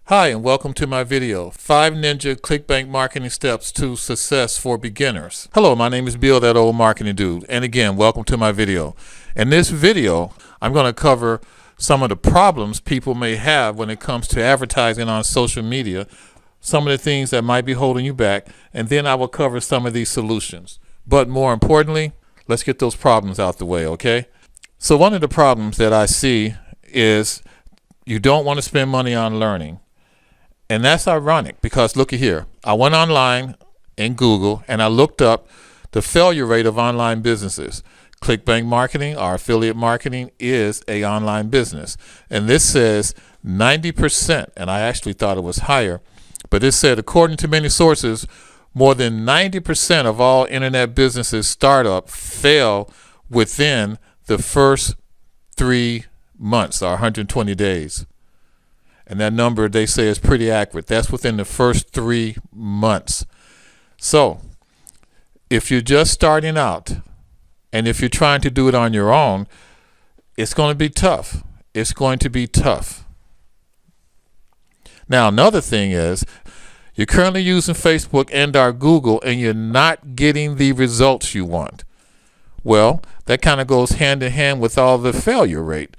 Hi, and welcome to my video, 5 Ninja Clickbank Marketing Steps to Success for Beginners. Hello, my name is Bill, that old marketing dude. And again, welcome to my video. In this video, I'm going to cover some of the problems people may have when it comes to advertising on social media, some of the things that might be holding you back, and then I will cover some of these solutions. But more importantly, let's get those problems out the way, okay? So one of the problems that I see is you don't want to spend money on learning. And that's ironic because look at here. I went online in Google and I looked up the failure rate of online businesses. Clickbank marketing or affiliate marketing is an online business. And this says 90%, and I actually thought it was higher, but it said according to many sources, more than 90% of all internet businesses startup fail within the first 3 months or 120 days. And that number, they say, is pretty accurate. That's within the first 3 months. So if you're just starting out and if you're trying to do it on your own, it's going to be tough. It's going to be tough. Now, another thing is you're currently using Facebook and or Google and you're not getting the results you want. Well, that kind of goes hand in hand with all the failure rate.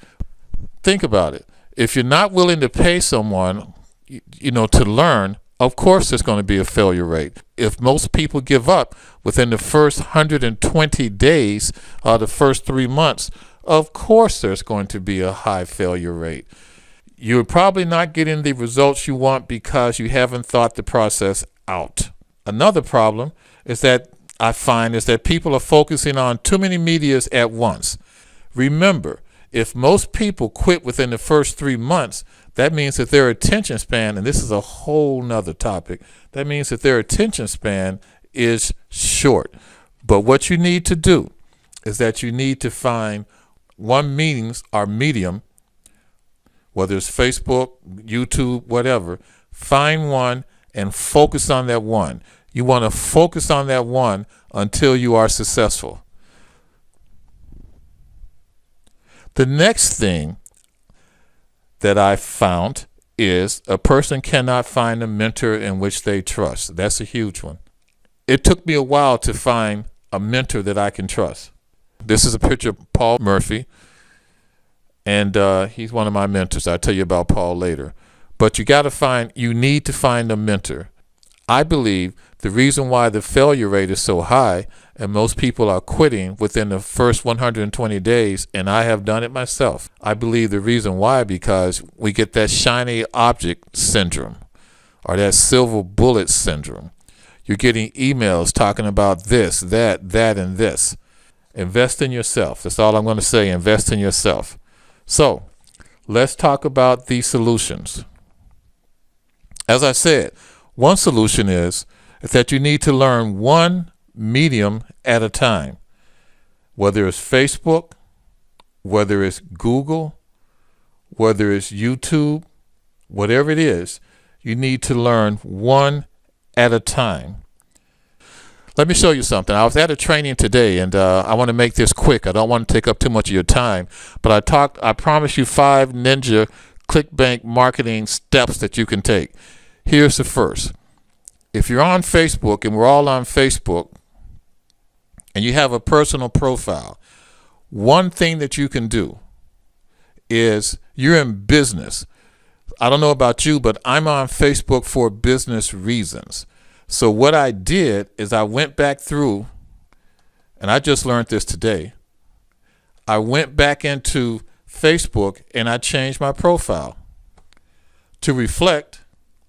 Think about it. If you're not willing to pay someone, to learn, of course there's going to be a failure rate. If most people give up within the first 120 days or the first 3 months, of course there's going to be a high failure rate. You're probably not getting the results you want because you haven't thought the process out. Another problem is that I find is that people are focusing on too many medias at once. Remember, if most people quit within the first 3 months, that means that their attention span, and this is a whole nother topic, that means that their attention span is short. But what you need to do is that you need to find one medium, whether it's Facebook, YouTube, whatever, find one and focus on that one. You want to focus on that one until you are successful. The next thing that I found is a person cannot find a mentor in which they trust. That's a huge one. It took me a while to find a mentor that I can trust. This is a picture of Paul Murphy, and he's one of my mentors. I'll tell you about Paul later. But you need to find a mentor. I believe the reason why the failure rate is so high and most people are quitting within the first 120 days, and I have done it myself. I believe the reason why because we get that shiny object syndrome or that silver bullet syndrome. You're getting emails talking about this, that, and this. Invest in yourself. That's all I'm going to say. Invest in yourself. So let's talk about the solutions. As I said, one solution is that you need to learn one medium at a time, whether it's Facebook, whether it's Google, whether it's YouTube, whatever it is, you need to learn one at a time. Let me show you something. I was at a training today, and I want to make this quick. I don't want to take up too much of your time, but I promise you 5 Ninja Clickbank marketing steps that you can take. Here's the first. If you're on Facebook, and we're all on Facebook, and you have a personal profile, one thing that you can do is you're in business. I don't know about you, but I'm on Facebook for business reasons. So what I did is I went back through, and I just learned this today. I went back into Facebook and I changed my profile to reflect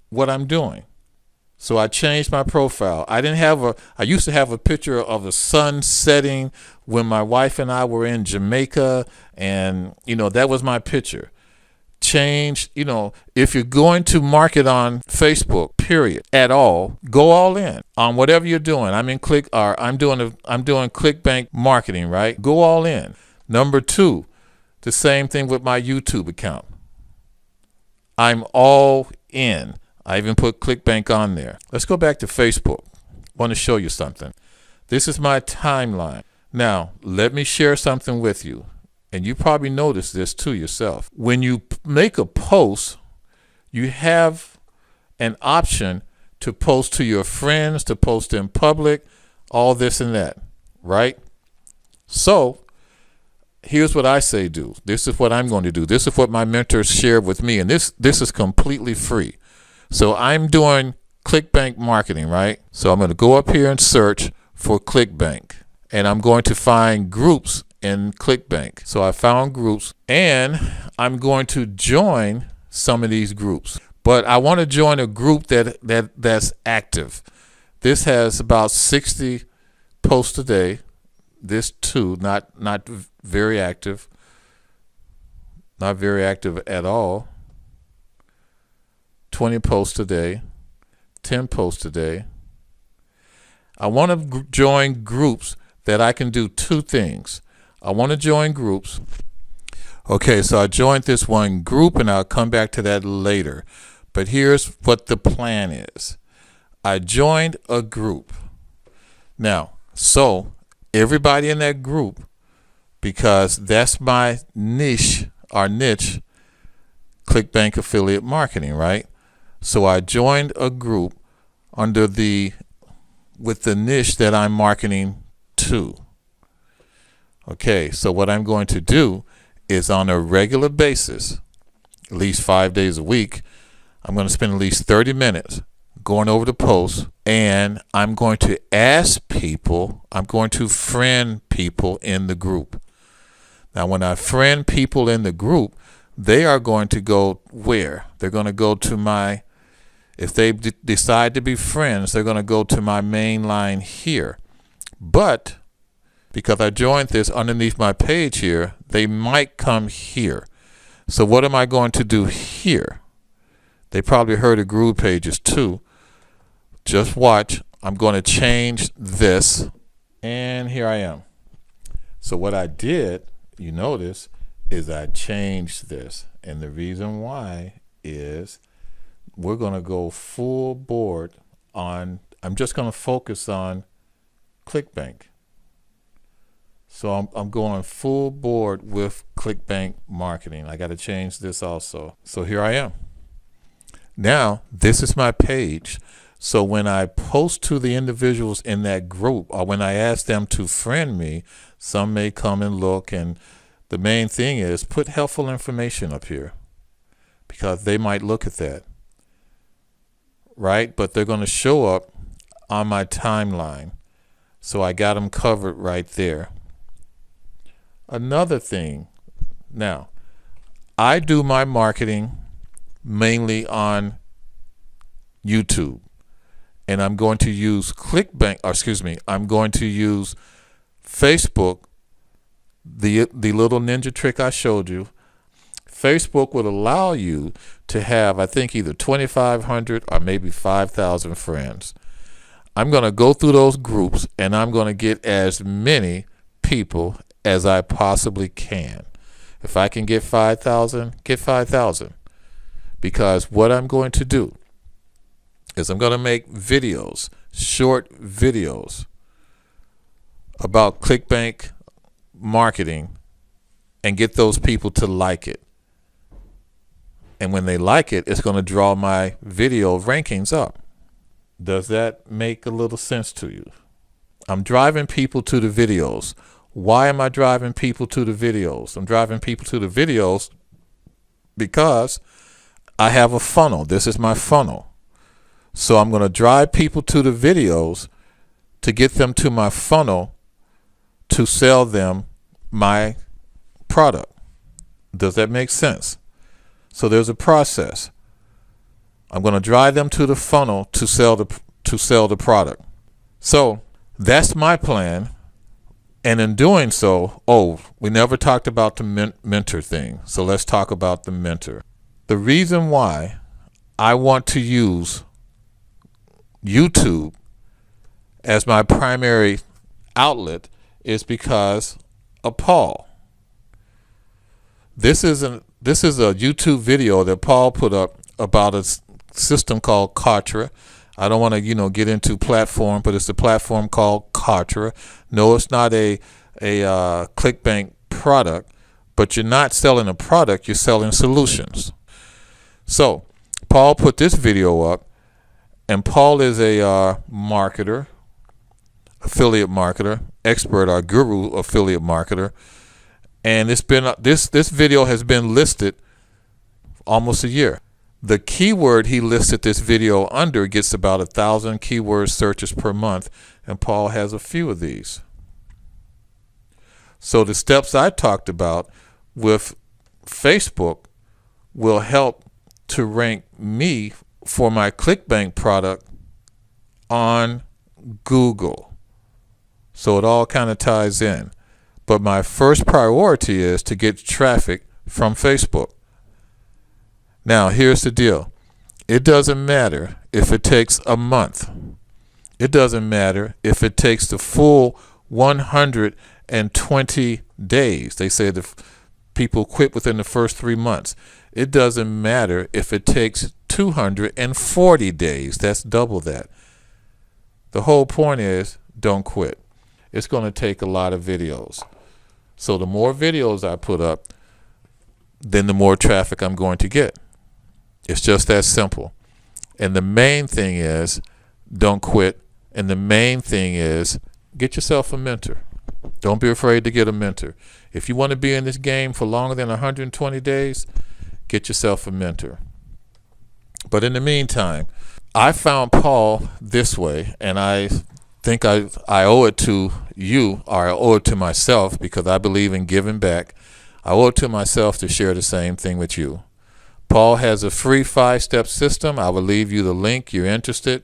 what I'm doing. So I changed my profile. I used to have a picture of the sun setting when my wife and I were in Jamaica, and that was my picture. Change, if you're going to market on Facebook, period, at all, go all in on whatever you're doing. I'm doing Clickbank marketing, right? Go all in. Number 2, the same thing with my YouTube account. I'm all in. I even put Clickbank on there. Let's go back to Facebook. I want to show you something. This is my timeline. Now, let me share something with you. And you probably noticed this too yourself. When you make a post, you have an option to post to your friends, to post in public, all this and that, right? So here's what I say do. This is what I'm going to do. This is what my mentors shared with me, and this is completely free. So I'm doing Clickbank marketing, right? So I'm going to go up here and search for Clickbank, and I'm going to find groups in Clickbank. So I found groups, and I'm going to join some of these groups. But I want to join a group that's active. This has about 60 posts a day. This too, not very active. Not very active at all. 20 posts a day. 10 posts a day. I want to join groups that I can do two things. I want to join groups. Okay, so I joined this one group, and I'll come back to that later. But here's what the plan is. I joined a group. Now, so everybody in that group, because that's my niche, our niche, Clickbank affiliate marketing, right? So I joined a group with the niche that I'm marketing to. Okay, so what I'm going to do is on a regular basis, at least 5 days a week, I'm going to spend at least 30 minutes going over the posts, and I'm going to ask people, I'm going to friend people in the group. Now, when I friend people in the group, they are going to go where? They're going to go to if they decide to be friends, they're going to go to my main line here. But because I joined this underneath my page here, they might come here. So what am I going to do here? They probably heard of group pages too. Just watch. I'm going to change this, and here I am. So what I did, you notice, is I changed this. And the reason why is we're going to go full board on, I'm just going to focus on Clickbank. So I'm going full board with Clickbank marketing. I got to change this also. So here I am. Now, this is my page. So when I post to the individuals in that group, or when I ask them to friend me, some may come and look. And the main thing is put helpful information up here, because they might look at that, right? But they're going to show up on my timeline. So I got them covered right there. Another thing, now, I do my marketing mainly on YouTube, and I'm going to use I'm going to use Facebook, the little ninja trick I showed you. Facebook would allow you to have, I think, either 2,500 or maybe 5,000 friends. I'm going to go through those groups, and I'm going to get as many people as I possibly can. If I can get 5,000, get 5,000. Because what I'm going to do is I'm going to make videos, short videos about Clickbank marketing, and get those people to like it. And when they like it, it's going to draw my video rankings up. Does that make a little sense to you? I'm driving people to the videos. Why am I driving people to the videos? I'm driving people to the videos because I have a funnel. This is my funnel. So I'm going to drive people to the videos to get them to my funnel to sell them my product. Does that make sense? So there's a process. I'm going to drive them to the funnel to sell the product. So that's my plan. And in doing so, we never talked about the mentor thing. So let's talk about the mentor. The reason why I want to use YouTube as my primary outlet is because of Paul. This is a YouTube video that Paul put up about a system called Kartra. I don't want to, get into platform, but it's a platform called Kartra. No, it's not a Clickbank product, but you're not selling a product, you're selling solutions. So Paul put this video up, And Paul is a marketer, affiliate marketer, expert or guru affiliate marketer. And it's been this video has been listed almost a year. The keyword he listed this video under gets about 1,000 keyword searches per month, and Paul has a few of these. So the steps I talked about with Facebook will help to rank me for my Clickbank product on Google. So it all kind of ties in. But my first priority is to get traffic from Facebook. Now, here's the deal. It doesn't matter if it takes a month. It doesn't matter if it takes the full 120 days. They say the people quit within the first 3 months. It doesn't matter if it takes 240 days. That's double that. The whole point is, don't quit. It's going to take a lot of videos. So the more videos I put up, then the more traffic I'm going to get. It's just that simple. And the main thing is, don't quit. And the main thing is, get yourself a mentor. Don't be afraid to get a mentor. If you want to be in this game for longer than 120 days, get yourself a mentor. But in the meantime, I found Paul this way, and I think I owe it to you, or I owe it to myself, because I believe in giving back. I owe it to myself to share the same thing with you. Paul has a free 5-step system. I will leave you the link. You're interested,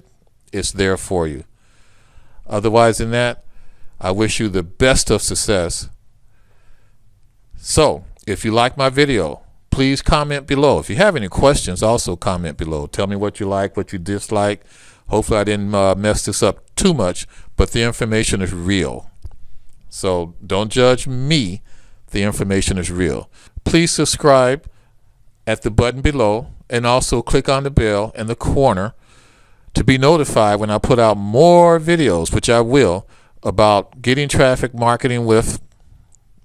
it's there for you. Otherwise than that, I wish you the best of success. So, if you like my video, please comment below. If you have any questions, also comment below. Tell me what you like, what you dislike. Hopefully I didn't mess this up too much, but the information is real. So don't judge me. The information is real. Please subscribe at the button below, and also click on the bell in the corner to be notified when I put out more videos, which I will, about getting traffic marketing with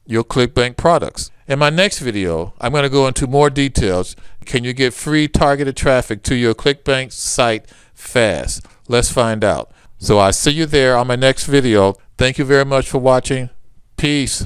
your Clickbank products. In my next video, I'm going to go into more details. Can you get free targeted traffic to your Clickbank site fast? Let's find out. So I see you there on my next video. Thank you very much for watching. Peace.